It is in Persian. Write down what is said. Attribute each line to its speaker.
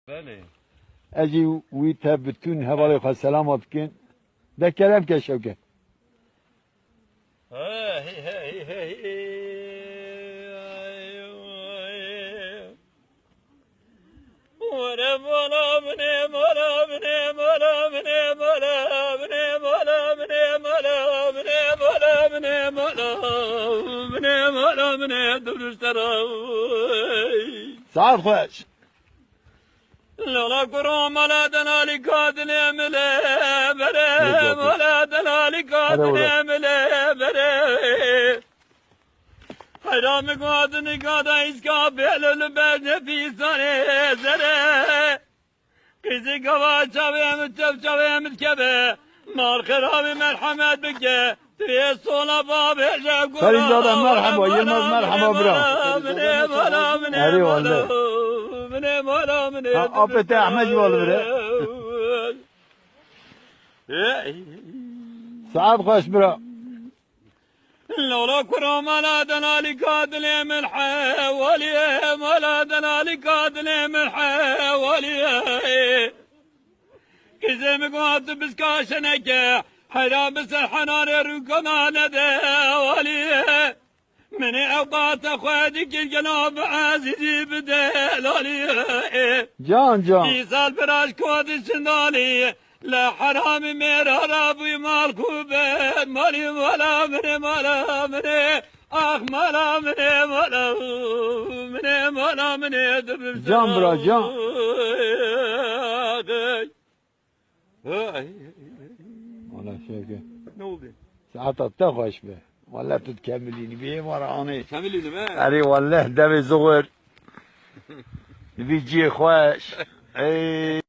Speaker 1: بله
Speaker 2: اجي ويتا بتون هوالي خا سلامات كن ده كلام كشوكه سعد خوش
Speaker 3: لولا كرم ولا دنالي كادن يملي بري ولا دنالي كادن يملي بري حرام كادن كادا إسكا بيلو لبجن في سنة زري كيزي كوا شاوي متشف شاوي متكبه مار خرابي مرحمت بكي تري صولا باب هجاب
Speaker 2: خلي زاده مرحبا يلمز مرحبا برا هري والله أبت أحمد والبرا سعد خوش برا
Speaker 3: لولا كرم ولا دنالي كادلي من حوالي ولا دنالي كادلي من حوالي كزم قاد بسكاشنك حرام بسحنان ركنا ندوالي من أوقات أخواتك الجناب عزيزي بدلالي
Speaker 2: جان
Speaker 3: في سال براش كود الشنالي لا حرام ميرا رابي مالكوبين مالي ولا مني ولا مني اخ مالا مني ولا مني ولا مني
Speaker 2: جان برا جان ولا شيء
Speaker 3: نوبي
Speaker 2: ساعات تخوش به والله تتكمليني بيه مرة أنا
Speaker 3: كملي ما
Speaker 2: أري والله دبي زغر بيجي خوش أي